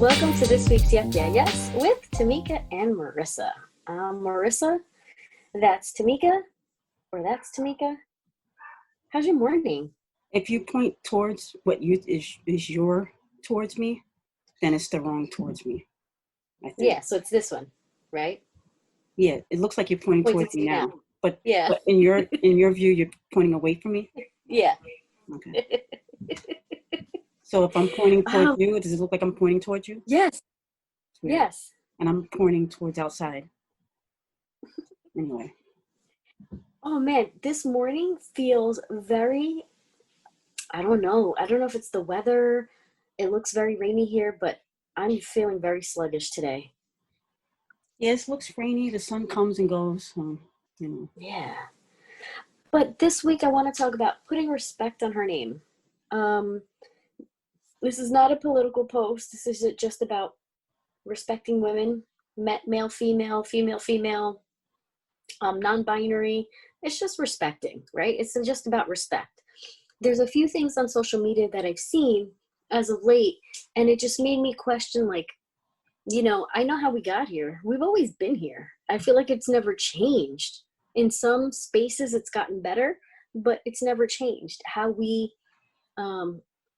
Welcome to this week's Yep Yeah Yes with Tamika and Marisa. I'm Marisa, that's Tamika, or that's Tamika. How's your morning? If you point towards what you is your towards me, then it's the wrong towards me, I think. Yeah, so it's this one, right? Yeah, it looks like you're pointing Pointing towards to me you now. now. But Yeah. but in your view, you're pointing away from me? Yeah. Okay. So if I'm pointing towards Oh, you, does it look like I'm pointing towards you? yes, It's weird. yes. And I'm pointing towards outside. Anyway. Oh man, this morning feels very, I don't know. I don't know if it's the weather. It looks very rainy here, but I'm feeling very sluggish today. Yeah, it looks rainy. The sun comes and goes. So, Yeah. But this week I want to talk about putting respect on her name. Um, this is not a political post. This is just about respecting women, male, female, female, female, non-binary. It's just respecting, right? It's just about respect. There's a few things on social media that I've seen as of late, and it just made me question, like, I know how we got here. We've always been here. I feel like it's never changed. In some spaces, it's gotten better, but it's never changed. How we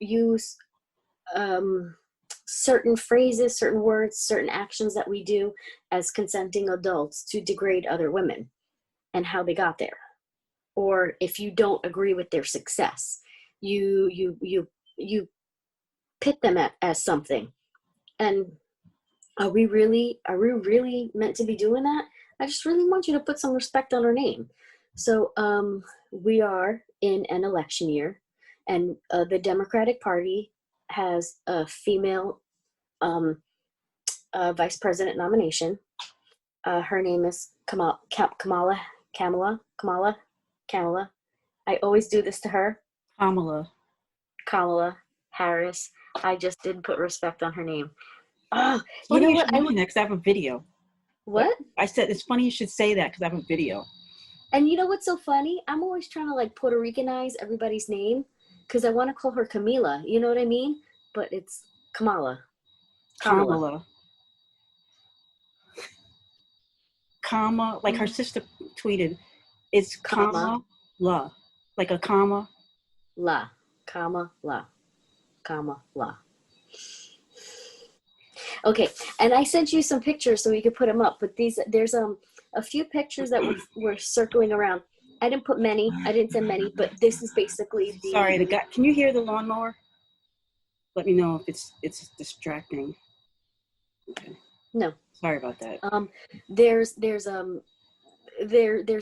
use certain phrases, certain words, certain actions that we do as consenting adults to degrade other women and how they got there. Or if you don't agree with their success, you pit them as something. And are we really meant to be doing that? I just really want you to put some respect on our name. So we are in an election year, and the Democratic Party has a female vice president nomination. Her name is Kamala. I always do this to her. Kamala Harris. I just didn't put respect on her name. Oh, you know what? Next, I have a video. What? I said it's funny you should say that because I have a video. And you know what's so funny? I'm always trying to like Puerto Ricanize everybody's name because I want to call her Camila. You know what I mean? But it's Kamala. Kamala. Comma, like her sister tweeted, it's comma la, like a comma. La, comma la, comma la. Okay, and I sent you some pictures so we could put them up. But there's a few pictures that were circling around. I didn't put many. I didn't send many, but this is basically the. Sorry, the guy. Can you hear the lawnmower? Let me know if it's distracting. Okay. No. Sorry about that. There's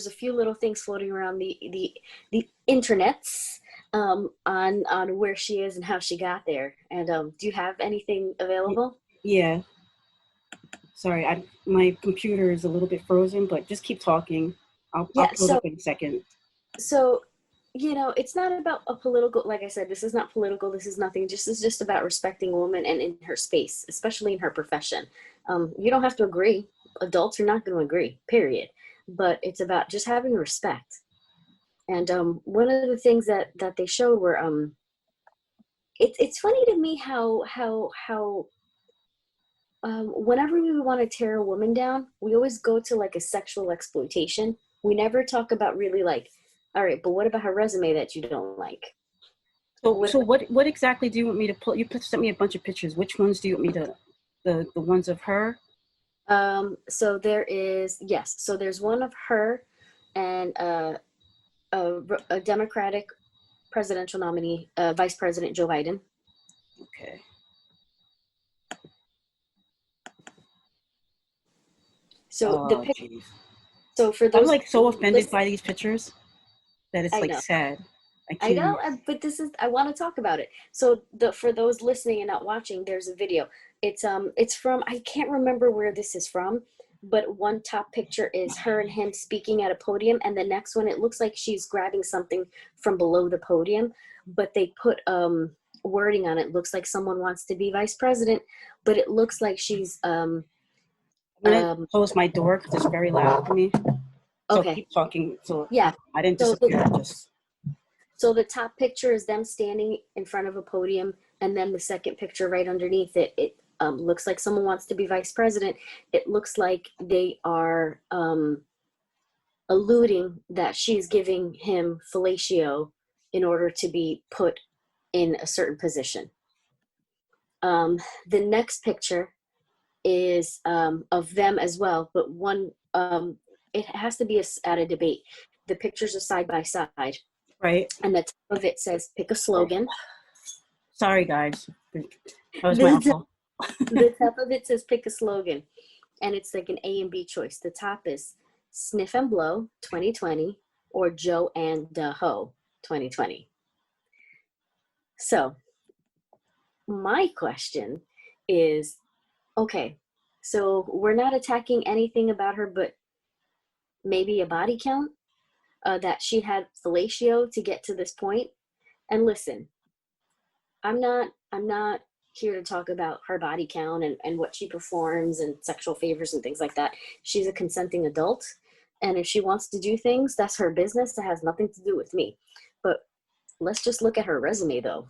a few little things floating around the internets on where she is and how she got there. And do you have anything available? Yeah. Sorry, my computer is a little bit frozen, but just keep talking. I'll pull it up in a second. So, it's not about a political, like I said, this is not political. This is nothing. This is just about respecting a woman and in her space, especially in her profession. You don't have to agree. Adults are not going to agree, period. But it's about just having respect. And one of the things that they showed were, it's funny to me how whenever we want to tear a woman down, we always go to like a sexual exploitation. We never talk about really like, all right, but what about her resume that you don't like? So what exactly do you want me to pull? You sent me a bunch of pictures. Which ones do you want me to, the ones of her? So there's one of her and a Democratic presidential nominee, Vice President Joe Biden. Okay. So So for those, I'm like so offended by these pictures that it's like sad. I know, but I want to talk about it. So for those listening and not watching, there's a video. It's from, I can't remember where this is from, but one top picture is her and him speaking at a podium, and the next one, it looks like she's grabbing something from below the podium, but they put wording on it. It looks like someone wants to be vice president, but it looks like she's I'm gonna close my door because it's very loud for me. So okay. Keep talking. So yeah, I didn't disappear. So the top picture is them standing in front of a podium, and then the second picture right underneath it, Looks like someone wants to be vice president. It looks like they are alluding that she's giving him fellatio in order to be put in a certain position. The next picture is of them as well, but one, it has to be at a debate. The pictures are side by side. Right. And the top of it says, pick a slogan. Sorry, guys. That was my uncle. The top of it says, pick a slogan. And it's like an A and B choice. The top is Sniff and Blow 2020 or Joe and the Ho 2020. So my question is, okay, so we're not attacking anything about her, but maybe a body count, that she had fellatio to get to this point. And listen, I'm not here to talk about her body count and what she performs and sexual favors and things like that. She's a consenting adult. And if she wants to do things, that's her business. That has nothing to do with me. But let's just look at her resume, though.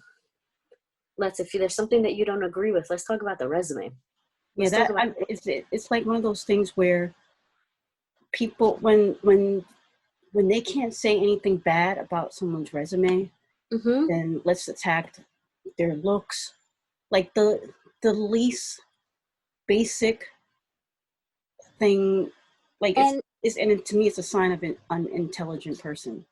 If there's something that you don't agree with, let's talk about the resume. It's like one of those things where people, when they can't say anything bad about someone's resume, then let's attack their looks. Like the least basic thing, like and to me it's a sign of an unintelligent person.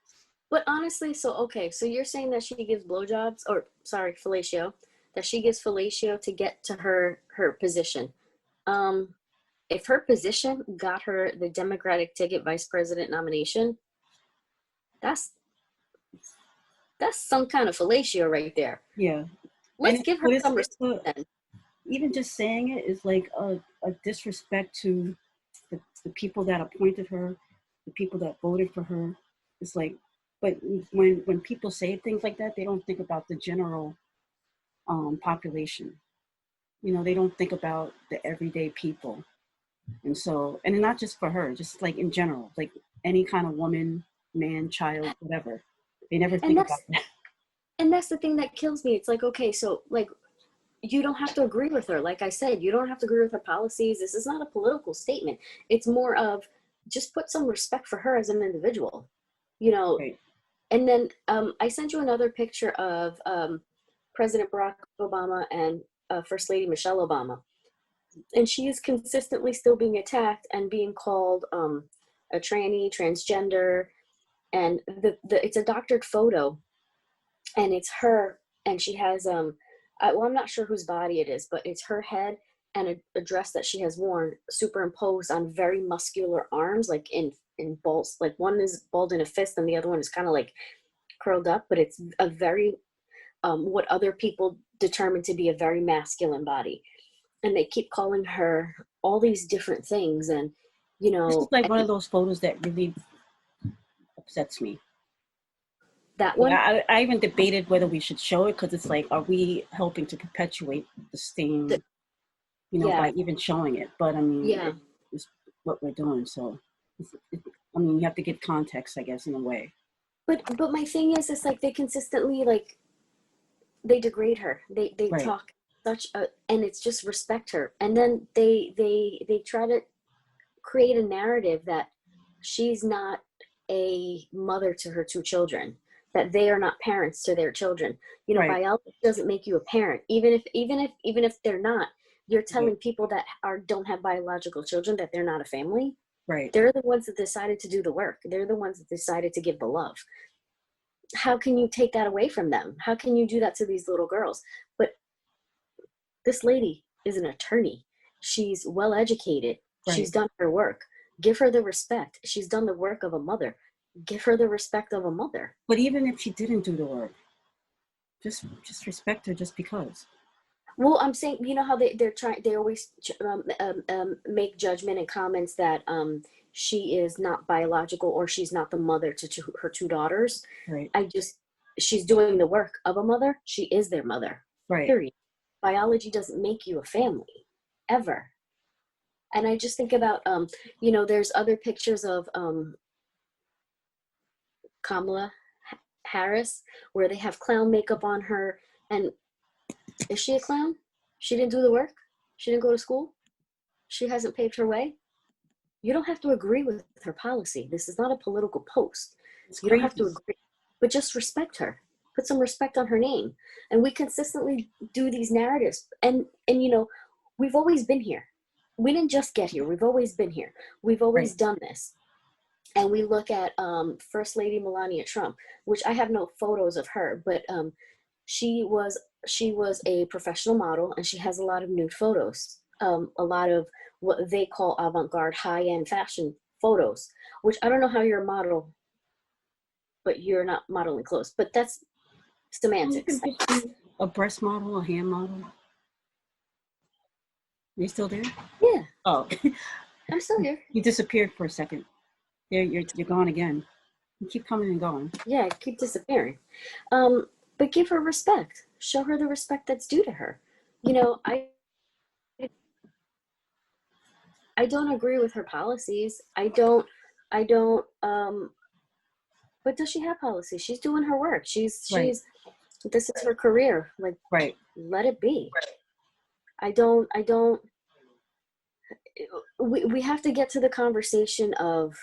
But honestly, so you're saying that she gives blowjobs, or sorry, fellatio, that she gives fellatio to get to her position. If her position got her the Democratic ticket vice president nomination, that's some kind of fellatio right there. Yeah. Let's give her some respect then. Even just saying it is like a disrespect to the people that appointed her, the people that voted for her. It's like, but when people say things like that, they don't think about the general population. You know, they don't think about the everyday people. And so, and not just for her, just like in general, like any kind of woman, man, child, whatever. They never think about that. And that's the thing that kills me. It's like, okay, so like, you don't have to agree with her. Like I said, you don't have to agree with her policies. This is not a political statement. It's more of just put some respect for her as an individual, you know. Right. And then I sent you another picture of President Barack Obama and First Lady Michelle Obama. And she is consistently still being attacked and being called a tranny, transgender. And it's a doctored photo. And it's her, and she has well, I'm not sure whose body it is, but it's her head and a dress that she has worn superimposed on very muscular arms, like in balls. Like one is balled in a fist and the other one is kind of like curled up, but it's a very what other people determine to be a very masculine body. And they keep calling her all these different things, and you know, this is like one of those photos that really upsets me. That one? I even debated whether we should show it, because it's like, are we helping to perpetuate the stain, by even showing it? But I mean, it's what we're doing. So, I mean, you have to give context, I guess, in a way. But my thing is, it's like they consistently, like, they degrade her. They right. Talk such a, and it's just respect her. And then they try to create a narrative that she's not a mother to her two children, that they are not parents to their children. You know, right. Biology doesn't make you a parent. Even if they're not, you're telling right. people that don't have biological children that they're not a family. Right. They're the ones that decided to do the work. They're the ones that decided to give the love. How can you take that away from them? How can you do that to these little girls? But this lady is an attorney. She's well educated. Right. She's done her work. Give her the respect. She's done the work of a mother. Give her the respect of a mother. But even if she didn't do the work, just respect her just because. Well, I'm saying, you know how they always make judgment and comments that she is not biological, or she's not the mother to her two daughters. Right. She's doing the work of a mother. She is their mother. Right. Period. Biology doesn't make you a family, ever. And I just think about, there's other pictures of Kamala Harris where they have clown makeup on her. And is she a clown? She didn't do the work? She didn't go to school. She hasn't paved her way. You don't have to agree with her policy. This is not a political post. It's You don't have crazy. to agree, but just respect her. Put some respect on her name. And we consistently do these narratives. And you know, we've always been here. We didn't just get here. We've always been here. We've always Right. done this. And we look at First Lady Melania Trump, which I have no photos of her, but she was a professional model, and she has a lot of nude photos, a lot of what they call avant-garde, high-end fashion photos. Which I don't know how you're a model, but you're not modeling clothes. But that's Well, you semantics. can just be a breast model, a hand model. You still there? Yeah, Oh, I'm still here. you disappeared for a second. There, you're gone again. You keep coming and going. Yeah, I keep disappearing. But give her respect. Show her the respect that's due to her. You know, I don't agree with her policies. I don't but does she have policies? She's doing her work. Right. This is her career. Like, Right. let it be. I don't we have to get to the conversation of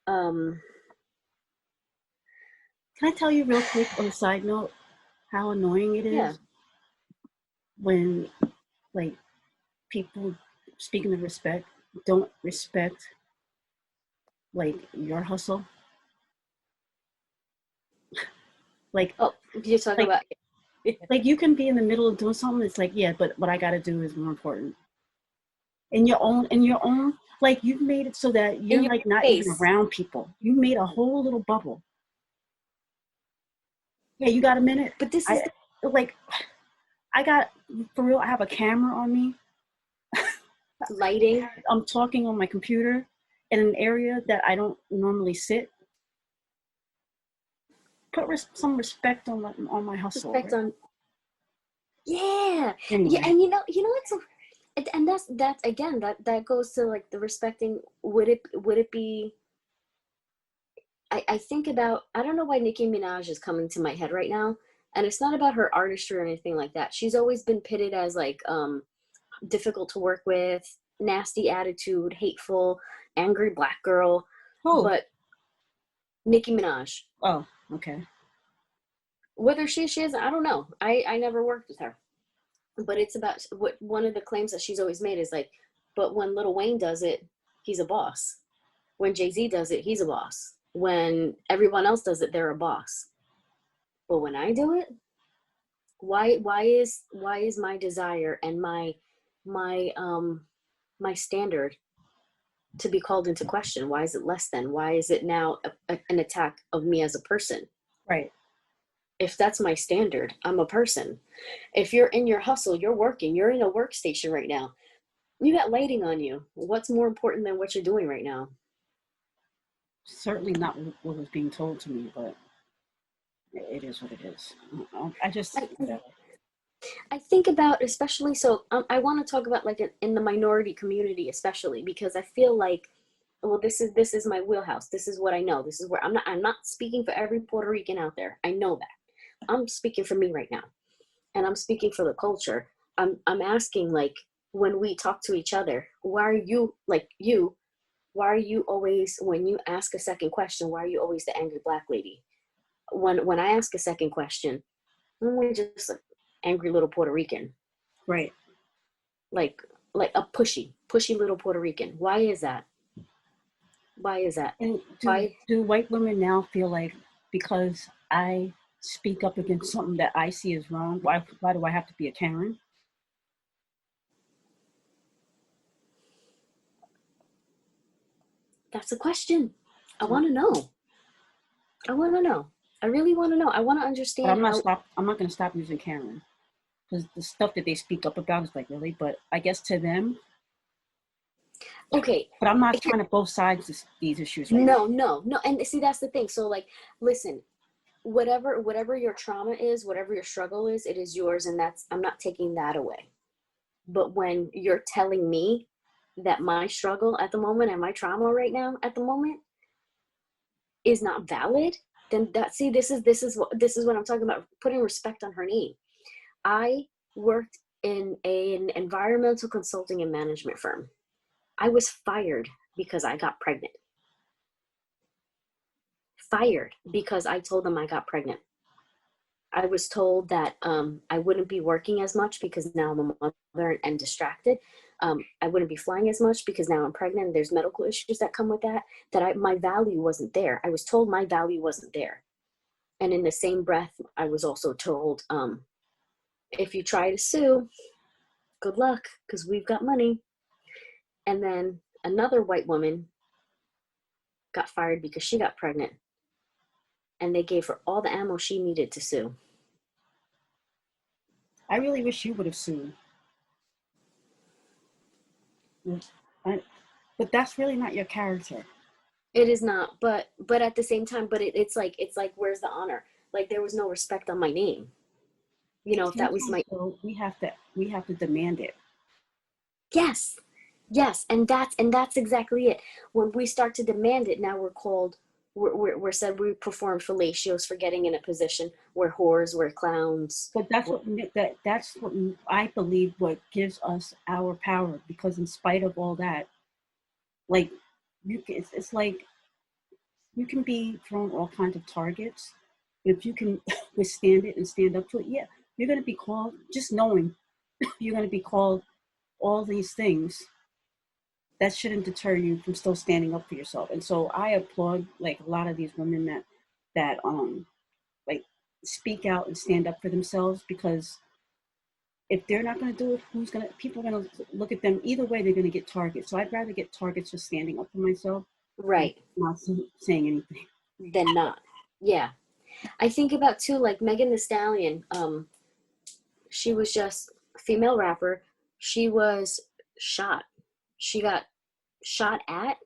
um Can I tell you real quick on a side note how annoying it yeah, is when like people, speaking of respect, don't respect like your hustle? Like oh, you're talking like about like you can be in the middle of doing something. It's like, yeah, but what I got to do is more important. In your own, like you've made it so that in you're your like not even face. around people. You made a whole little bubble. Yeah, you got a minute? But this is I like I got, for real, I have a camera on me. the lighting. I'm talking on my computer in an area that I don't normally sit. Put some respect on my hustle, Respect right? on. Yeah, yeah, Anyway, and it's and that's again, that goes to like the respecting. Would it be? I think about, I don't know why Nicki Minaj is coming to my head right now, and it's not about her artistry or anything like that. She's always been pitted as like difficult to work with, nasty attitude, hateful, angry black girl. oh, But Nicki Minaj, oh, okay, whether she is, I don't know. I never worked with her, but it's about what one of the claims that she's always made is like, but when Lil Wayne does it, he's a boss. When Jay-Z does it, he's a boss. When everyone else does it, they're a boss. But when I do it, why is my desire and my my standard to be called into question? Why is it less than? Why is it now an attack of me as a person? right. If that's my standard, I'm a person. If you're in your hustle, you're working, you're in a workstation right now, you got lighting on you. What's more important than what you're doing right now? Certainly not what was being told to me, but it is what it is. I just, I, whatever. I think about, especially, so I want to talk about like in the minority community, especially because I feel like, well, this is my wheelhouse. This is what I know. This is where I'm not speaking for every Puerto Rican out there. I know that. I'm speaking for me right now, and I'm speaking for the culture. I'm asking, like, when we talk to each other, why are you always, when you ask a second question, why are you always the angry black lady? When I ask a second question, I'm just an angry little Puerto Rican, Right. like like a pushy little Puerto Rican. Why is that? Why is that? And Why? do white women now feel like because I speak up against something that I see as wrong, why do I have to be a Karen? That's a question. I Uh, want to know. I want to know. I really want to know. I want to But understand how. I'm not going to stop using Karen because the stuff that they speak up about is like, really. But I guess to them, Okay, but I'm not here, trying to both sides these issues right now. no, no, no. And see, that's the thing. So, like, listen, whatever your trauma is, whatever your struggle is, it is yours, and that's, I'm not taking that away. But when you're telling me that my struggle at the moment and my trauma right now at the moment is not valid, then that, see, this is what I'm talking about, putting respect on her name. I worked in an environmental consulting and management firm. I was fired because I got pregnant. Fired because I told them I got pregnant. I was told that I wouldn't be working as much because now I'm a mother and distracted. I wouldn't be flying as much because now I'm pregnant. And there's medical issues that come with that. My value wasn't there. I was told my value wasn't there. And in the same breath, I was also told, if you try to sue, good luck, because we've got money. And then another white woman got fired because she got pregnant. And they gave her all the ammo she needed to sue. I really wish you would have sued. But that's really not your character. It is not, but at the same time, but it's like where's the honor? Like there was no respect on my name. You know, if that was Sometimes, my though, we have to demand it. yes, yes, and that's exactly it. When we start to demand it, now we're called. We're said we perform fellatios for getting in a position. We're whores. We're clowns. But that's what I believe what gives us our power, because in spite of all that, like it's like you can be thrown all kinds of targets. If you can withstand it and stand up to it, yeah, you're going to be called. Just knowing you're going to be called all these things, that shouldn't deter you from still standing up for yourself. And so I applaud like a lot of these women that like speak out and stand up for themselves, because if they're not going to do it, people are going to look at them either way. They're going to get targets. So I'd rather get targets for standing up for myself than Right. not saying anything. Than not. Yeah. I think about too, like Megan Thee Stallion. She was just a female rapper. She was shot. She got shot at.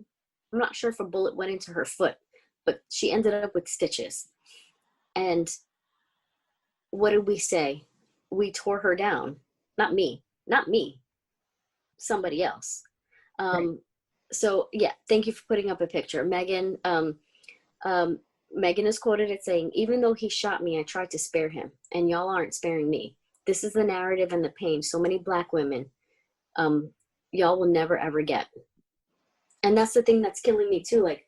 I'm not sure if a bullet went into her foot, but she ended up with stitches. And what did we say? We tore her down. Not me. Not me. Somebody else. Right. So yeah, thank you for putting up a picture. Megan is quoted as saying, even though he shot me, I tried to spare him, and y'all aren't sparing me. This is the narrative and the pain so many Black women, y'all will never ever get. And that's the thing that's killing me too. Like,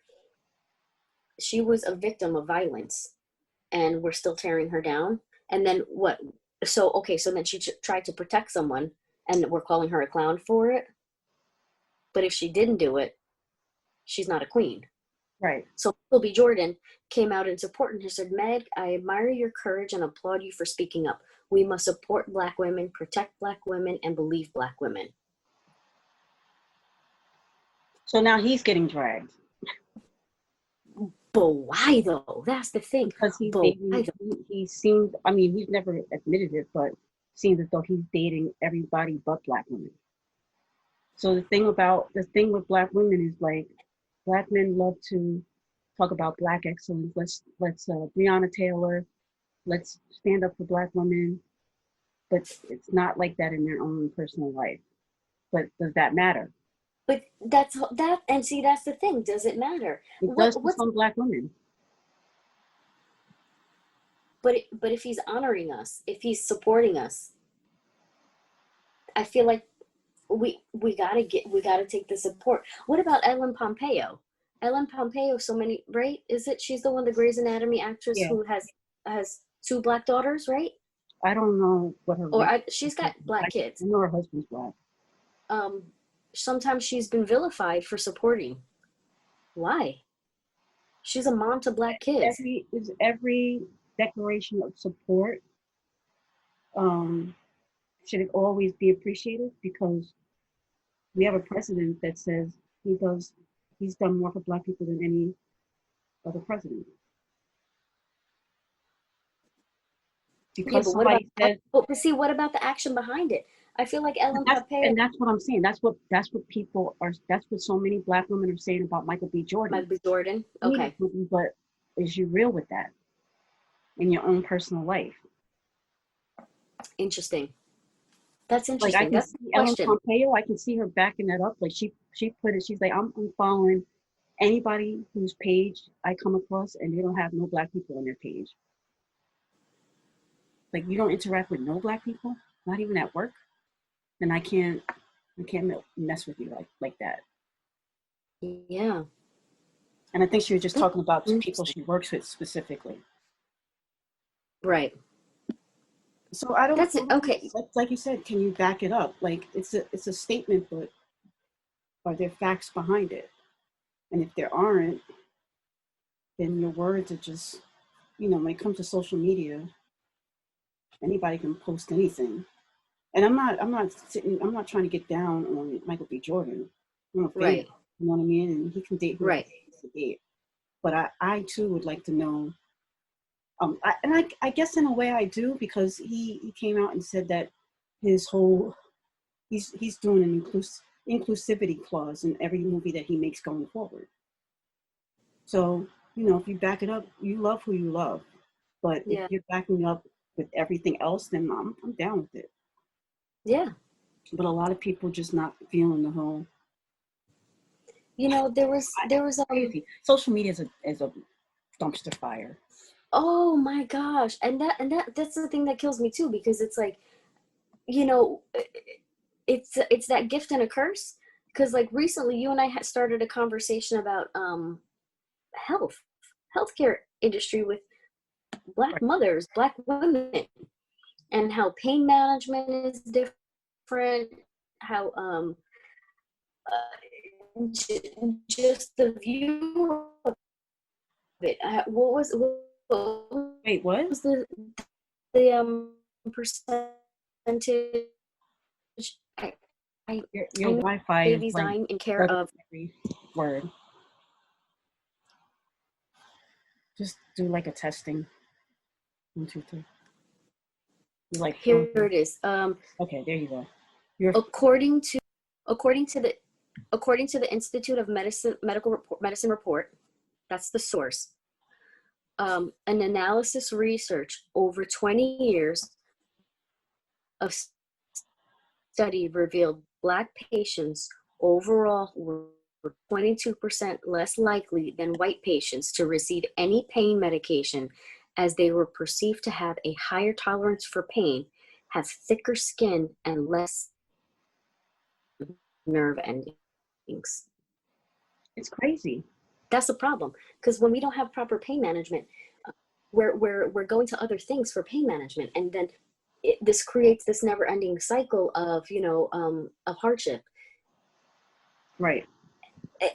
she was a victim of violence, and we're still tearing her down. And then what? So, okay, so then she tried to protect someone, and we're calling her a clown for it. But if she didn't do it, she's not a queen. Right. So Michael B. Jordan came out in support and he said, Meg, I admire your courage and applaud you for speaking up. We must support Black women, protect Black women, and believe Black women. So now he's getting dragged. But why though? That's the thing. Because he's But dating, he seemed, I mean, he's never admitted it, but seems as though he's dating everybody but Black women. So the thing with Black women is like, Black men love to talk about Black excellence. Let's Breonna Taylor, let's stand up for Black women, but it's not like that in their own personal life. But does that matter? But that's that, and see, that's the thing. Does it matter? It does for some Black women. But if he's honoring us, if he's supporting us, I feel like we gotta take the support. What about Ellen Pompeo? Ellen Pompeo, so many, right? Is it she's the one, the Grey's Anatomy actress Yeah. who has two Black daughters, right? I don't know what her. Or she's got Black kids. I know her husband's Black. Sometimes she's been vilified for supporting. Why? She's a mom to Black kids. Every declaration of support should it always be appreciated, because we have a president that says he's done more for Black people than any other president. Because Yeah, but somebody says, but see, what about the action behind it? I feel like Ellen Pompeo. and that's what I'm saying. That's what people are. That's what so many Black women are saying about Michael B. Jordan. Michael B. Jordan. Okay. But is you real with that in your own personal life? Interesting. That's interesting. Like I can That's see a question. Ellen Pompeo. I can see her backing that up. Like she put it. She's like, I'm following anybody whose page I come across, and they don't have no Black people on their page. Like, you don't interact with no Black people, not even at work. and I can't mess with you like that. Yeah. And I think she was just talking about people Interesting. she works with specifically. Right. So I don't, That's it. Okay. like you said, can you back it up? Like it's a statement, but are there facts behind it? And if there aren't, then your words are just, when it comes to social media, anybody can post anything. And I'm not trying to get down on Michael B. Jordan. I'm a fan, Right. you know what I mean? And he can date whoever Right. he wants to date. But I too would like to know. I guess in a way I do, because he came out and said that his whole he's doing an inclusivity clause in every movie that he makes going forward. So if you back it up, you love who you love. But if Yeah. you're backing up with everything else, then I'm down with it. Yeah. But a lot of people just not feeling the whole. There was Crazy. Social media is a dumpster fire. oh my gosh. And that's the thing that kills me too, because it's like, you know, it's that gift and a curse. Because like recently you and I had started a conversation about healthcare industry with black Right. mothers, black women, and how pain management is different, how just the view of it. What Wait, what? was the percentage? I I Your I know Wi-Fi is babies like dying in care bugging of. every word. Just do like a testing. 1, 2, 3. You're like Here frozen. it is. Okay, there you go. You're According to according to the according to the Institute of Medicine report, that's the source. An analysis research over 20 years of study revealed black patients overall were 22% less likely than white patients to receive any pain medication, as they were perceived to have a higher tolerance for pain, have thicker skin, and less nerve endings. It's crazy. That's a problem, because when we don't have proper pain management, we're going to other things for pain management, and then this creates this never-ending cycle of of hardship. Right. Eh,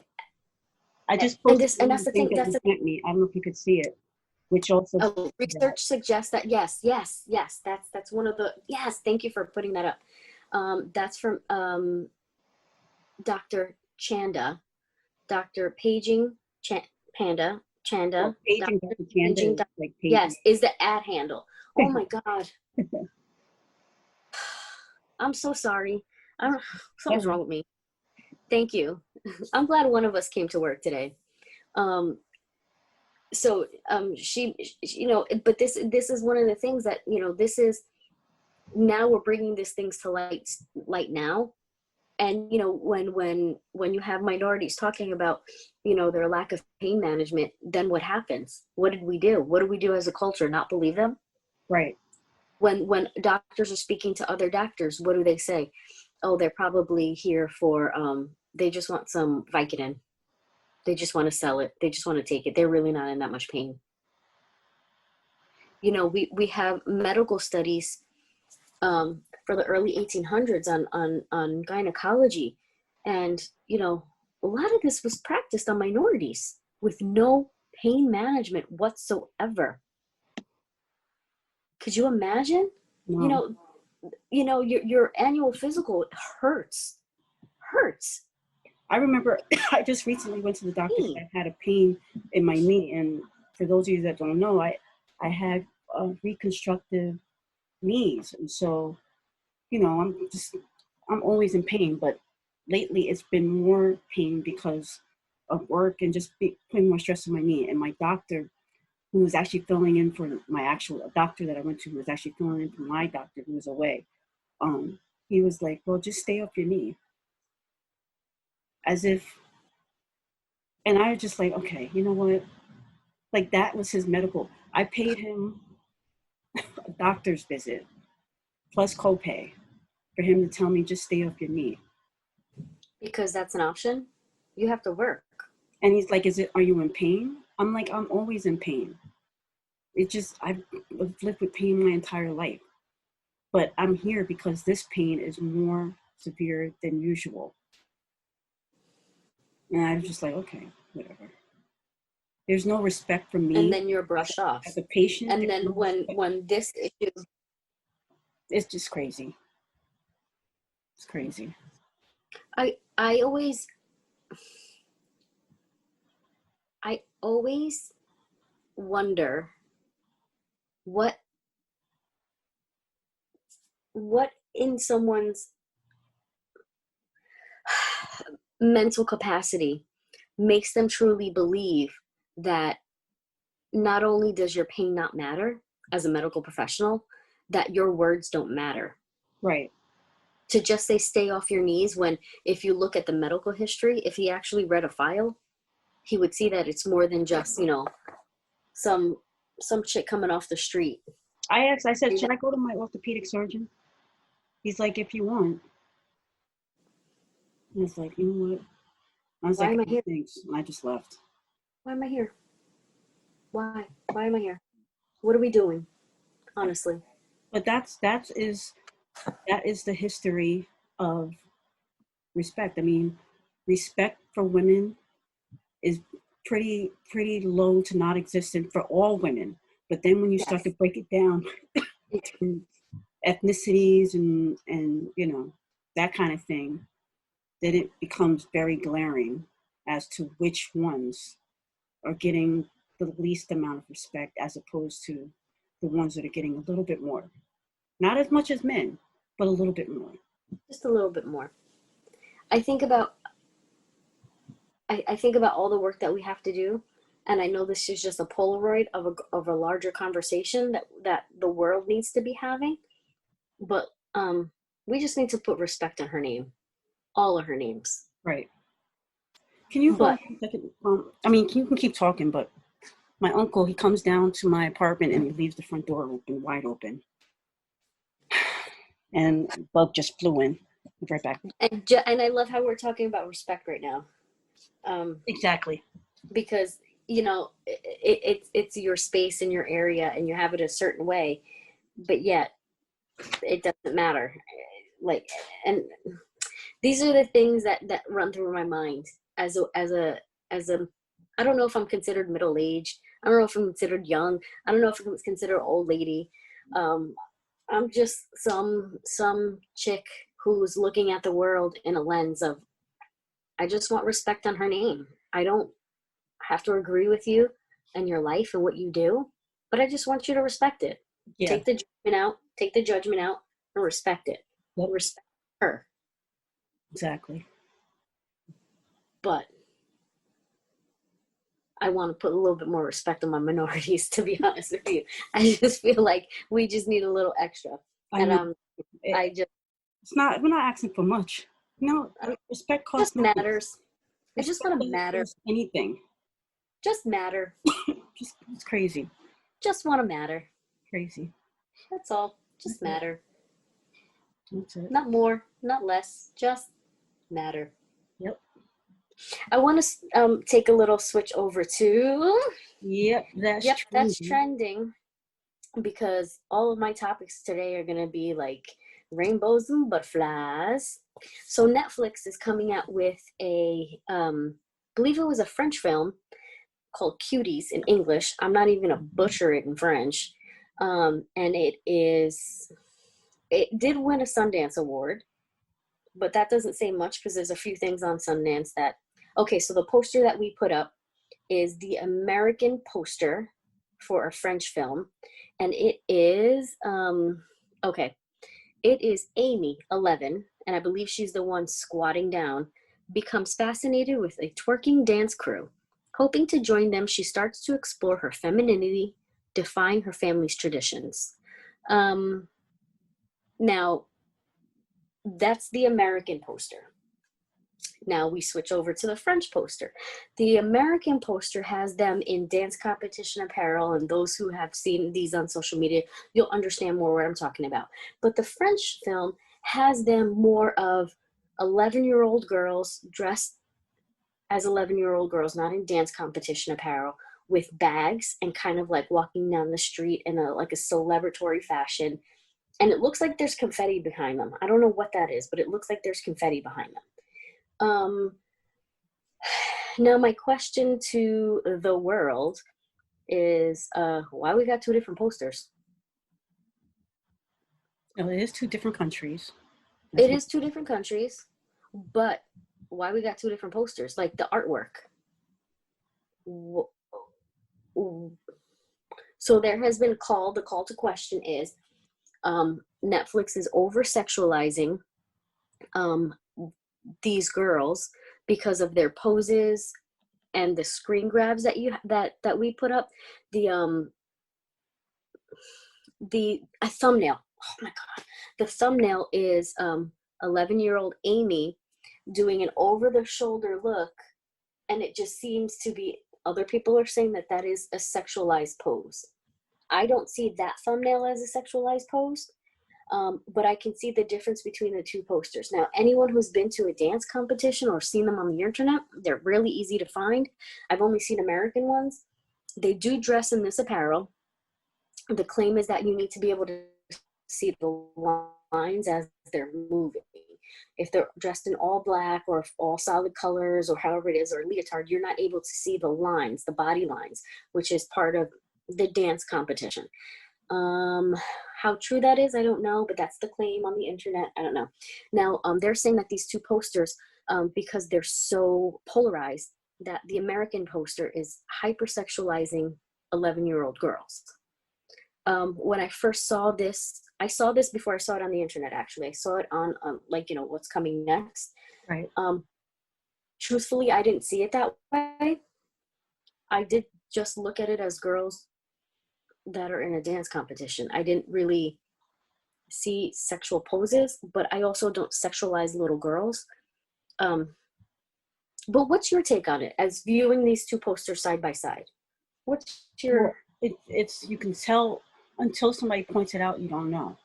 I just and posted this one and of that's the the things thing. that That's you the sent me. I don't know if you could see it, which also that. research suggests that yes, that's one of the yes. Thank you for putting that up. That's from Dr. Chanda, Dr. Paging Panda Well, Chanda, paging Dr. Dr. Chanda Paging. is like paging. Yes, is the ad handle. Oh my God, I'm so sorry. Something's wrong with me. Thank you. I'm glad one of us came to work today. Um, so but this is one of the things that this is now we're bringing these things to light now. And when you have minorities talking about their lack of pain management, then what happens? What did we do? What do we do as a culture? Not believe them? Right. When doctors are speaking to other doctors, what do they say? Oh, they're probably here for they just want some Vicodin. They just want to sell it. They just want to take it. They're really not in that much pain. We have medical studies for the early 1800s on gynecology, and a lot of this was practiced on minorities with no pain management whatsoever. Could you imagine? You No. know, your annual physical hurts. I remember I just recently went to the doctor because Pain. I had a pain in my knee, and for those of you that don't know, I had reconstructive knees, and so I'm always in pain, but lately it's been more pain because of work and just putting more stress on my knee. And my doctor, who was actually filling in for my actual doctor that I went to, who was actually filling in for my doctor who was away, um, he was like, "Well, just stay off your knee," as if. And I was just like, okay, you know what? Like that was his medical. I paid him a doctor's visit plus copay. for him to tell me just stay off your knee. Because that's an option. You have to work. And he's like, are you in pain? I'm like, I'm always in pain. I've lived with pain my entire life. But I'm here because this pain is more severe than usual. And I was just like, okay, whatever. There's no respect for me. And then you're brushed off. As a patient. And then when this issue, it's just crazy. It's crazy. I always wonder what in someone's mental capacity makes them truly believe that not only does your pain not matter as a medical professional, that your words don't matter. Right. To just say stay off your knees, when if you look at the medical history, if he actually read a file, he would see that it's more than just, some chick coming off the street. I said, should I go to my orthopedic surgeon? He's like, if you want. And I was like, you know what? I was Why like, am I here? thanks. And I just left. Why am I here? Why am I here? What are we doing? Honestly. But that is the history of respect. I mean, respect for women is pretty low to not existent for all women. But then when you start to break it down into ethnicities and that kind of thing, then it becomes very glaring as to which ones are getting the least amount of respect as opposed to the ones that are getting a little bit more. Not as much as men, but a little bit more. Just a little bit more. I think about all the work that we have to do, and I know this is just a Polaroid of a larger conversation that the world needs to be having, but we just need to put respect on her name, all of her names. Right. Can you hold on a second? You can keep talking, but my uncle, he comes down to my apartment and he leaves the front door open, wide open. And bug just flew in. Right back. And I love how we're talking about respect right now. Exactly. Because it's your space in your area and you have it a certain way, but yet it doesn't matter. Like, and these are the things that run through my mind as a I don't know if I'm considered middle-aged. I don't know if I'm considered young. I don't know if I'm considered old lady. I'm just some chick who's looking at the world in a lens of, I just want respect on her name. I don't have to agree with you and your life and what you do, but I just want you to respect it. Yeah. Take the judgment out and respect it. Yep. Respect her. Exactly. But I want to put a little bit more respect on my minorities, to be honest with you. I just feel like we just need a little extra. It's not, we're not asking for much. No, respect costs just matters. I just want to matter. Anything. Just matter. It's crazy. Just want to matter. Crazy. That's all. Just matter. That's it. Not more, not less. Just matter. Yep. I want to take a little switch over to. Yep, that's trending. Because all of my topics today are going to be like rainbows and butterflies. So Netflix is coming out with a, believe it was a French film called Cuties in English. I'm not even going to butcher it in French. And it did win a Sundance Award, but that doesn't say much because there's a few things on Sundance that, okay, so the poster that we put up is the American poster for a French film. And it is, it is Amy, 11, and I believe she's the one squatting down, becomes fascinated with a twerking dance crew. Hoping to join them, she starts to explore her femininity, defying her family's traditions. Now, that's the American poster. Now we switch over to the French poster. The American poster has them in dance competition apparel, and those who have seen these on social media, you'll understand more what I'm talking about. But the French film has them more of 11-year-old girls dressed as 11-year-old girls, not in dance competition apparel, with bags and kind of like walking down the street in a like a celebratory fashion. And it looks like there's confetti behind them. I don't know what that is, but it looks like there's confetti behind them. Now my question to the world is, why we got two different posters? No, it is two different countries. That's It what, is two different countries, but why we got two different posters? Like the artwork. So there has been the call to question is, Netflix is over sexualizing these girls because of their poses and the screen grabs that we put up. A thumbnail. Oh my god, the thumbnail is 11-year-old Amy doing an over the shoulder look, and it just seems to be, other people are saying that that is a sexualized pose. I don't see that thumbnail as a sexualized pose, but I can see the difference between the two posters. Now, anyone who's been to a dance competition or seen them on the internet, they're really easy to find. I've only seen American ones. They do dress in this apparel. The claim is that you need to be able to see the lines as they're moving. If they're dressed in all black or all solid colors or however it is, or leotard, you're not able to see the lines, the body lines, which is part of the dance competition. How true that is, I don't know, but that's the claim on the internet. I don't know. Now, they're saying that these two posters, because they're so polarized, that the American poster is hypersexualizing 11-year-old girls. When I first saw this, I saw this before I saw it on the internet, actually. I saw it on, like, what's coming next. right. Truthfully, I didn't see it that way. I did just look at it as girls that are in a dance competition. I didn't really see sexual poses, but I also don't sexualize little girls. But what's your take on it as viewing these two posters side by side? What's Well, your it's you can tell until somebody points it out, you don't know.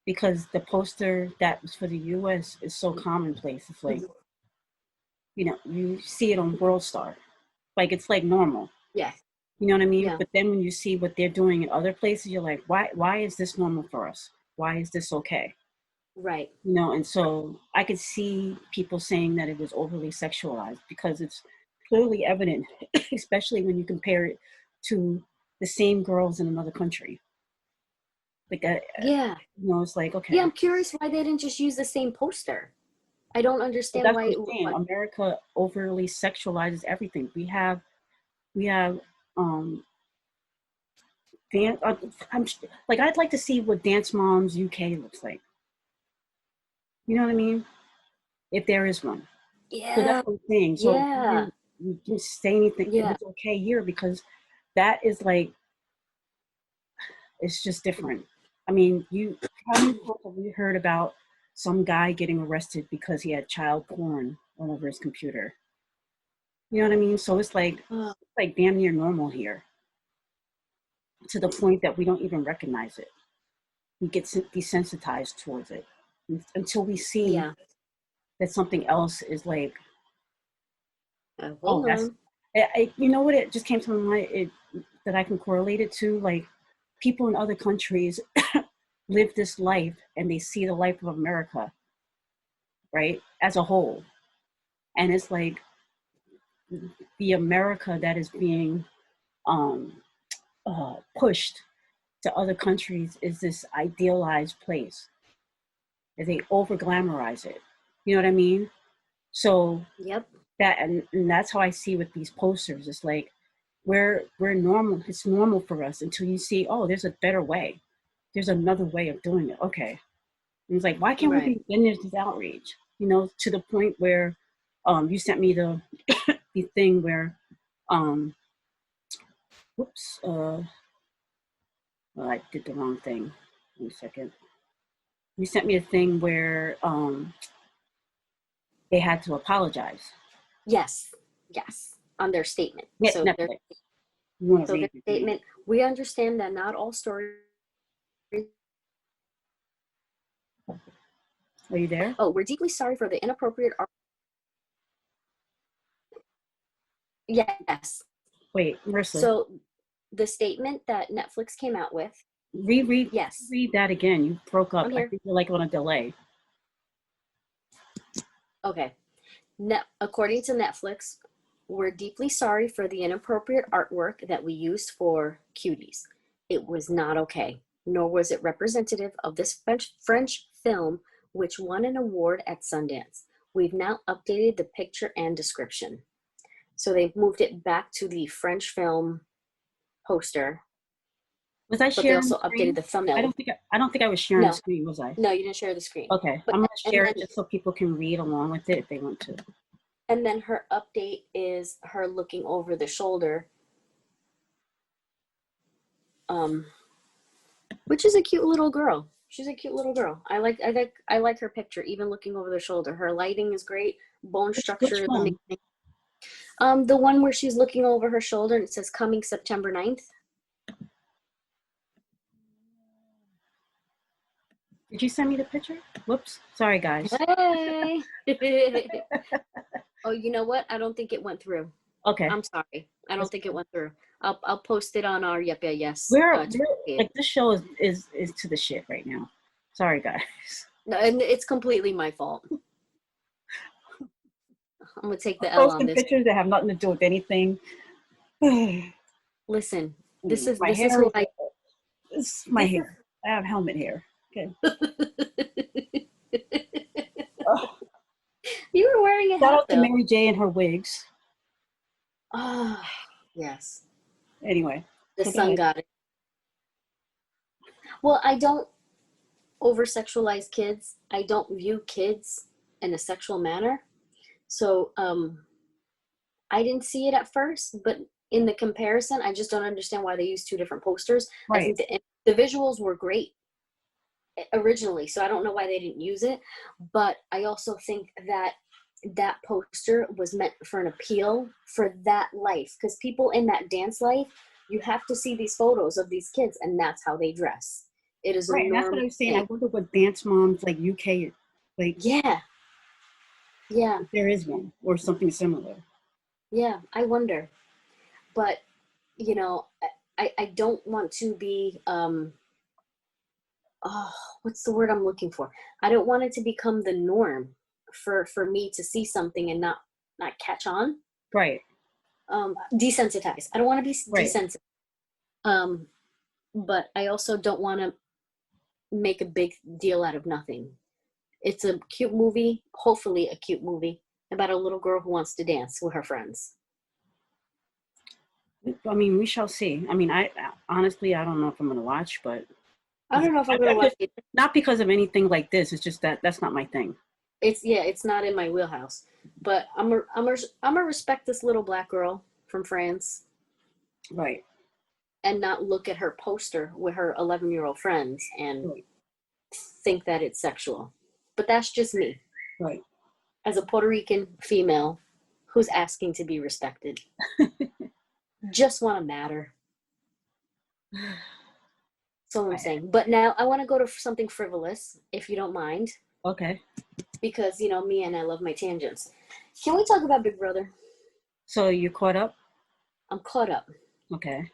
Because the poster that was for the US is so commonplace. It's like, you see it on World Star. Like it's like normal. yeah, You know what I mean? yeah, But then when you see what they're doing in other places, you're like, why is this normal for us? Why is this okay? right. And so I could see people saying that it was overly sexualized because it's clearly evident, especially when you compare it to the same girls in another country. Like, Yeah. it's like, Yeah, okay. I'm curious why they didn't just use the same poster. I don't But understand that's why what it I'm saying. what, America overly sexualizes everything. We have um dance. I'm like, I'd like to see what Dance Moms UK looks like. You know what I mean? If there is one. So that's yeah, what I'm saying. So yeah, you didn't say anything. It yeah. was okay here because that is like, it's just different. I mean, how many times have we heard about some guy getting arrested because he had child porn all over his computer? You know what I mean? So it's Oh, like damn near normal here, to the point that we don't even recognize it. We get desensitized towards it until we see yeah. that something else is like, oh, Hold that's, on. you know what? It just came to my mind, that I can correlate it to, like, people in other countries live this life and they see the life of America, right, as a whole. And it's like the America that is being um, pushed to other countries is this idealized place. They over glamorize it. You know what I mean? So Yep. and that's how I see with these posters. It's like we're normal. It's normal for us until you see, oh, there's a better way. There's another way of doing it. Okay. And it's like, why can't we Right. be? Then there's this outrage, to the point where you sent me the thing where whoops, well, I did the wrong thing. Wait a second. You sent me a thing where they had to apologize. Yes. Yes. On their statement. Yes, Netflix. You want to So their read the thing? statement, we understand that not all stories Are you there? Oh, we're deeply sorry for the inappropriate art. Yes. Wait, Marissa, So the statement that Netflix came out with, reread yes, read that again. You broke up. I'm I here. think you're like on a delay. Okay. According to Netflix, we're deeply sorry for the inappropriate artwork that we used for Cuties. It was not okay, nor was it representative of this French film, which won an award at Sundance. We've now updated the picture and description. So they've moved it back to the French film poster, Was I but they sharing the also updated screen? the thumbnail. I don't think I was sharing the No, screen, was I? no, you didn't share the screen. Okay, But I'm gonna and share then it just so people can read along with it if they want to. and then her update is her looking over the shoulder, um, which is a cute little girl. She's a cute little girl. I like her picture, even looking over the shoulder. Her lighting is great. Bone Which structure is one? amazing. The one where she's looking over her shoulder and it says coming September 9th. Did you send me the picture? Whoops. Sorry, guys. Hey. Oh, you know what? I don't think it went through. Okay. I'm sorry. I don't think it went through. I'll post it on our Yep Yeah Yes. We're like this show is to the shit right now. Sorry, guys. No, and it's completely my fault. I'm gonna take the L on Posting this. pictures that have nothing to do with anything. Listen, this is My this is hair who is, this is my hair. I have helmet hair. Okay. Oh, You were wearing a shout hat out to though. Mary J and her wigs. Ah, yes. Anyway, The so go sun ahead. got it. Well, I don't over sexualize kids. I don't view kids in a sexual manner. So I didn't see it at first, but in the comparison, I just don't understand why they use two different posters. I Right. think the visuals were great originally, so I don't know why they didn't use it. But I also think that that poster was meant for an appeal for that life, because people in that dance life, you have to see these photos of these kids, and that's how they dress. It is a Right. And that's what I normal was saying. I thing. wonder what dance moms like UK like Yeah, yeah, if there is one or something similar. yeah. I wonder, but you know, I don't want to be oh, what's the word I'm looking for? I don't want it to become the norm for me to see something and not catch on. Right. Desensitized. I don't want to be Right. desensitized. Um, but I also don't want to make a big deal out of nothing. It's a cute movie, hopefully a cute movie about a little girl who wants to dance with her friends. I mean, we shall see. I mean, I honestly, I don't know if I'm going to watch, but I don't know if I'm gonna watch it. not because of anything like this. It's just that that's not my thing. It's yeah, it's not in my wheelhouse. But I'm a respect this little black girl from France Right. and not look at her poster with her 11-year-old friends and Right. think that it's sexual. But that's just me Right. as a Puerto Rican female who's asking to be respected. Just want to matter. That's all I'm saying. But now I want to go to something frivolous, if you don't mind, Okay. because you know me and I love my tangents. Can we talk about Big Brother? So you caught up? I'm caught up. Okay.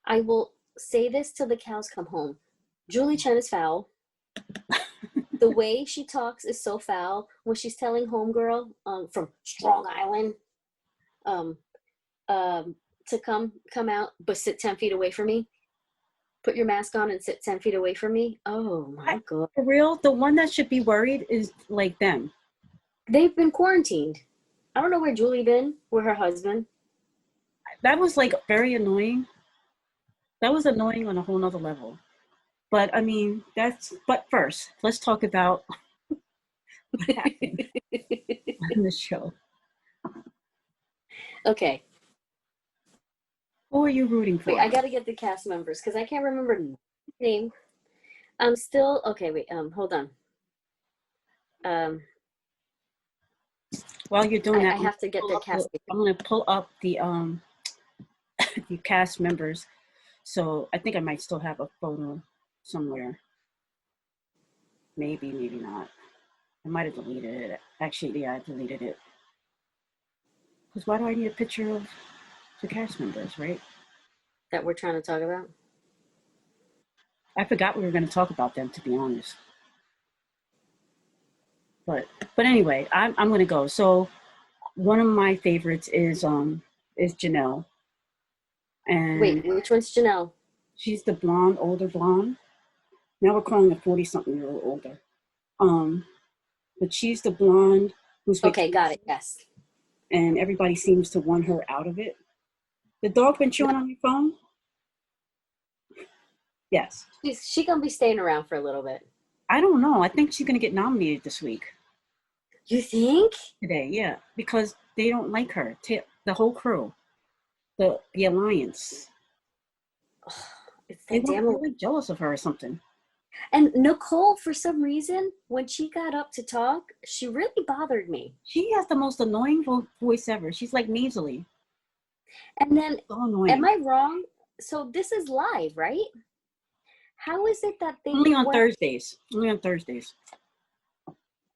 I will say this till the cows come home. Julie Chen is foul. The way she talks is so foul. When she's telling Homegirl from Strong Island um, to come out, but sit 10 feet away from me. Put your mask on and sit 10 feet away from me. Oh my God. For real, the one that should be worried is like them. They've been quarantined. I don't know where Julie been with her husband. That was like very annoying. That was annoying on a whole nother level. But I mean, but first, let's talk about what happened on the show. Okay. Who are you rooting Wait, for? I gotta get the cast members because I can't remember the name. I'm still okay, wait, hold on. While you're doing I that, have to get the cast. I'm gonna pull up the the cast members. So I think I might still have a photo somewhere. Maybe, maybe not. I might have deleted it. Actually, yeah, I deleted it. Because why do I need a picture of the cast members, right? That we're trying to talk about? I forgot we were going to talk about them, to be honest. But anyway, I'm going to go. So one of my favorites is Janelle, Wait, and which one's Janelle? she's the blonde, older blonde. Now we're calling a 40-something-year-old older. Um, but she's the blonde who's with Okay, got Casey, it. Yes. and everybody seems to want her out of it. The dog been chewing on your phone? Yes. She gonna be staying around for a little bit. I don't know. I think she's gonna get nominated this week. You think? Today, yeah, because they don't like her. The whole crew, the alliance. It's They that were damn. really jealous of her or something. And Nicole, for some reason, when she got up to talk, she really bothered me. She has the most annoying voice ever. She's like nasally. And then, So am annoying. I wrong? So this is live, right? How is it that they've Only been on wearing? Thursdays. Only on Thursdays.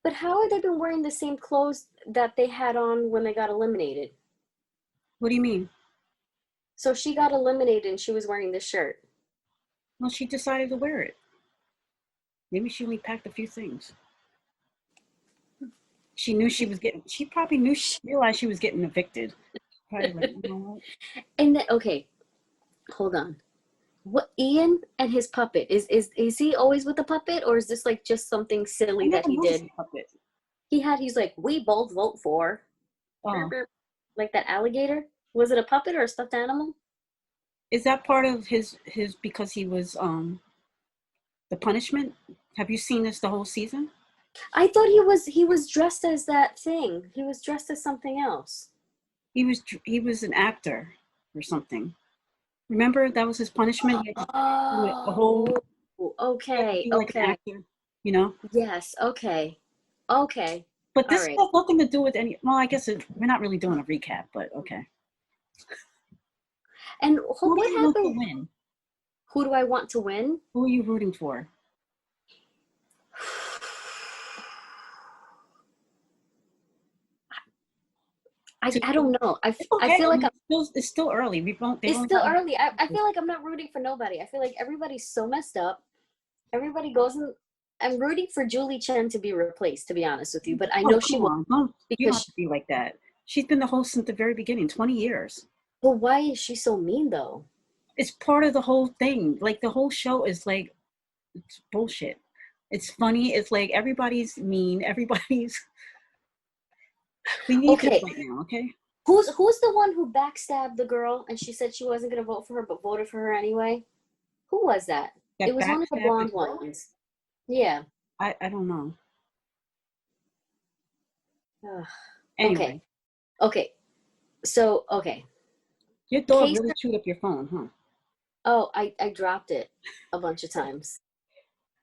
But how have they been wearing the same clothes that they had on when they got eliminated? What do you mean? So she got eliminated and she was wearing this shirt. Well, she decided to wear it. Maybe she only packed a few things. She knew she was getting. She probably knew. She realized she was getting evicted. Probably like, you know what? And then, okay, hold on. What Ian and his puppet is he always with the puppet, or is this like just something I silly that never he noticed did? the puppet. He's like, we both vote for, Oh, like that alligator. Was it a puppet or a stuffed animal? is that part of his because he was the punishment? Have you seen this the whole season? I thought he was dressed as that thing. He was dressed as something else. He was an actor or something. Remember that was his punishment. He had to do it the whole. Oh, He had to okay, be like an okay. actor, you know. Yes, okay. Okay. But All this right. has nothing to do with any. Well, I guess we're not really doing a recap, but okay. And Who do what you want to happened? win? Who do I want to win? Who are you rooting for? I don't know. It's I okay. feel I like mean, it's still early. They've it's only still got early. I feel like I'm not rooting for nobody. I feel like everybody's so messed up. Everybody goes in. I'm rooting for Julie Chen to be replaced, to be honest with you, but I Oh, know she come won't on. Don't, you don't have because. to be like that. She's been the host since the very beginning, 20 years. But why is she so mean though? It's part of the whole thing. Like, the whole show is like, it's bullshit. It's funny. It's like everybody's mean. Everybody's. We need this Okay, right now, okay? who's the one who backstabbed the girl and she said she wasn't gonna vote for her but voted for her anyway? Who was that? It That was one of the backstab the blonde girl? ones. Yeah. I don't know. Ugh. Anyway, Okay. Okay. So okay. your dog Case. really chewed up your phone, huh? Oh, I dropped it a bunch of times.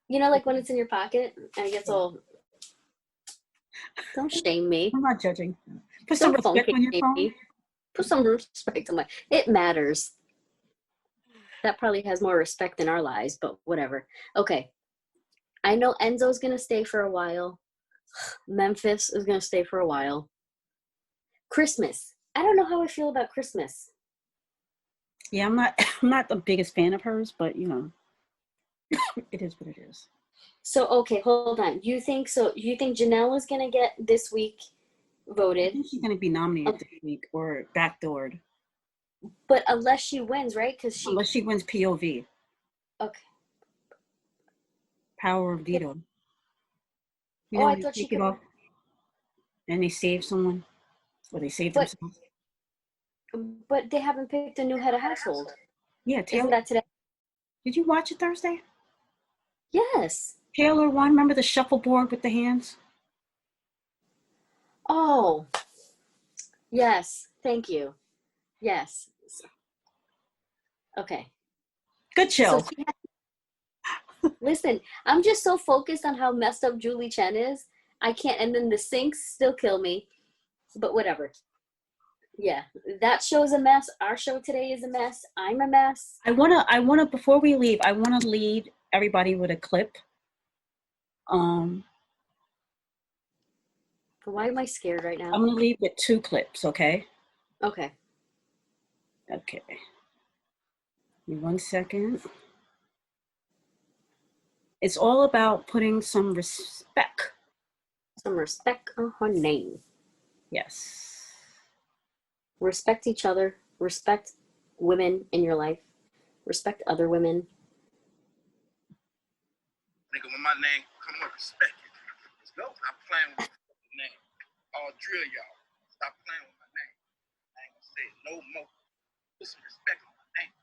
You know, like when it's in your pocket and it gets all. Don't shame me. I'm not judging. Put some Don't phone respect on your shame phone. me. Put some respect on my. It matters. That probably has more respect in our lives, but whatever. Okay. I know Enzo's gonna stay for a while. Memphis is gonna stay for a while. Christmas. I don't know how I feel about Christmas. Yeah, I'm not I'm not the biggest fan of hers, but you know, it is what it is. So okay, hold on. You think so? You think Janelle is gonna get this week I voted? think she's gonna be nominated this week or backdoored. But unless she wins, right? Because she. Unless she wins POV. Okay. Power of veto. You Oh, know, I when you thought she take it could. off and they save someone or they save But themselves. they haven't picked a new head of household. Yeah, Isn't Taylor. that today? Did you watch it Thursday? Yes. Taylor won. Remember the shuffleboard with the hands? Oh, yes. Thank you. Yes. Okay. Good So show. listen, I'm just so focused on how messed up Julie Chen is. I can't, and then the sinks still kill me. But whatever. Yeah, that show's a mess. Our show today is a mess. I'm a mess. I wanna before we leave, I wanna leave everybody with a clip. Um Why am I scared right I'm now? going to leave with 2 clips, okay? Okay. Okay. Give me 1 second. It's all about putting some respect. Some respect on her name. Yes. Respect each other. Respect women in your life. Respect other women. Nigga, when my name come up, respect it. Let's go. Stop playing with my name. I'll drill y'all. Stop playing with my name. I ain't gonna say it no more. Put some respect on my name.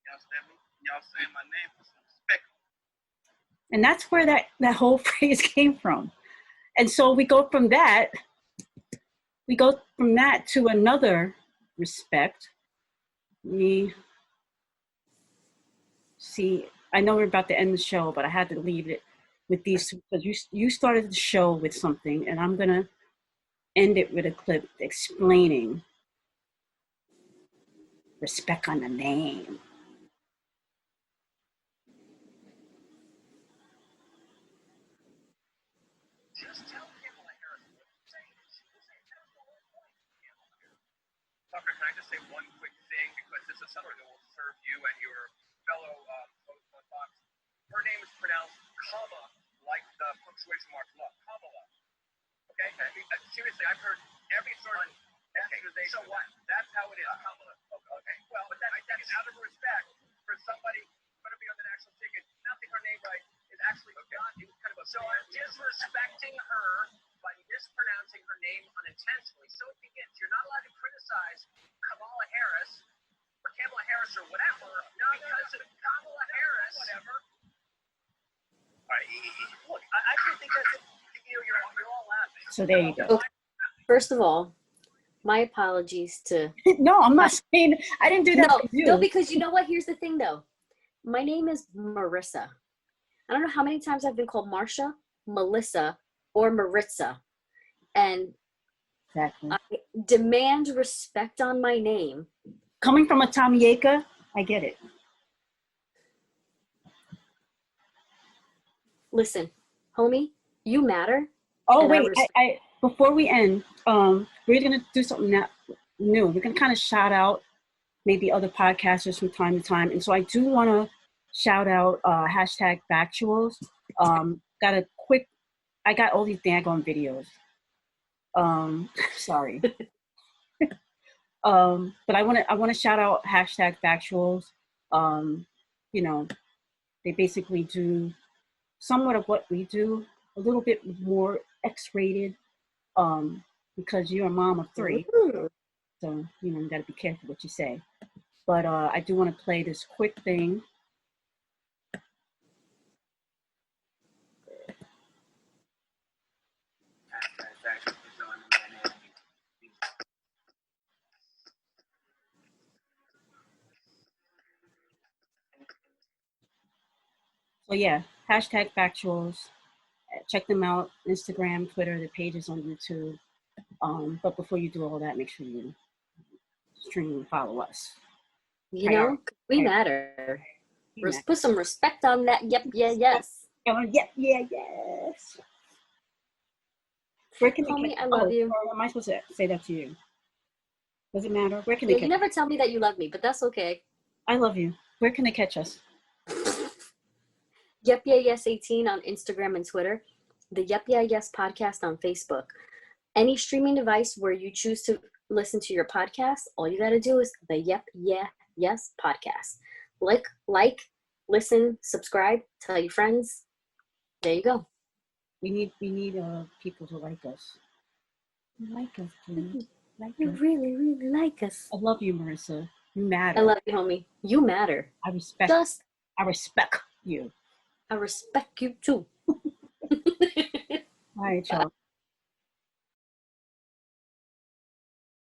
Y'all understand me? Y'all saying my name, put some respect on it. And that's where that whole phrase came from. And so we go from that to another respect. Me see, I know we're about to end the show, but I had to leave it with these two because you started the show with something, and I'm gonna end it with a clip explaining respect on the name. Just tell people I heard what you're saying. That's the whole point. Tucker, can I just say one quick thing? Because this is something that will serve you and your fellow folks on Fox. Her name is pronounced comma, like the punctuation mark love. Kamala. Okay? Seriously, I've heard every sort of accusation. So what? That's how it is. Kamala. Okay. Well, but that is out of respect for somebody who's going to be on the national ticket. Pronouncing her name right is actually not kind of a. So I'm disrespecting her by mispronouncing her name unintentionally. So it begins. You're not allowed to criticize Kamala Harris or Kamala Harris or whatever. No, because of Kamala Harris. Whatever. All right. Look, I actually think that's it. You're all laughing. So there you go. Okay. First of all, my apologies to. No, I'm not saying I didn't do that for you. No, because you know what? Here's the thing, though. My name is Marisa. I don't know how many times I've been called Marsha, Melissa, or Maritza, and Exactly. I demand respect on my name. Coming from a Tamieka, I get it. Listen, homie, you matter. Oh, and wait, I before we end, we're gonna do something new. We're gonna kind of shout out maybe other podcasters from time to time, and so I do want to shout out hashtag Factuals. Got a quick. I got all these daggone videos. Sorry. But I want to shout out hashtag Factuals. You know, they basically do somewhat of what we do, a little bit more X-rated, because you're a mom of 3, so you got to be careful what you say. But I do want to play this quick thing. So yeah, hashtag Factuals. Check them out, Instagram, Twitter, the pages on YouTube. But before you do all that, make sure you stream and follow us. You know, we matter. matter. Put some respect on that. Yep, yeah, yes. Yes. Where can Homie, I love you. Or am I supposed to say that to you? Does it matter? Where can Yeah, they catch you never tell me that you love me, but that's okay. I love you. Where can they catch us? Yep, yeah, yes 18 on Instagram and Twitter. The Yep, yeah, yes podcast on Facebook. Any streaming device where you choose to listen to your podcast, all you got to do is the Yep, yeah, yes podcast. Like, listen, subscribe, tell your friends. There you go. We need people to like us. Like us, please. Like You us. really, really like us. I love you, Marisa. You matter. I love you, homie. You matter. I respect you. I respect you too. All right, y'all.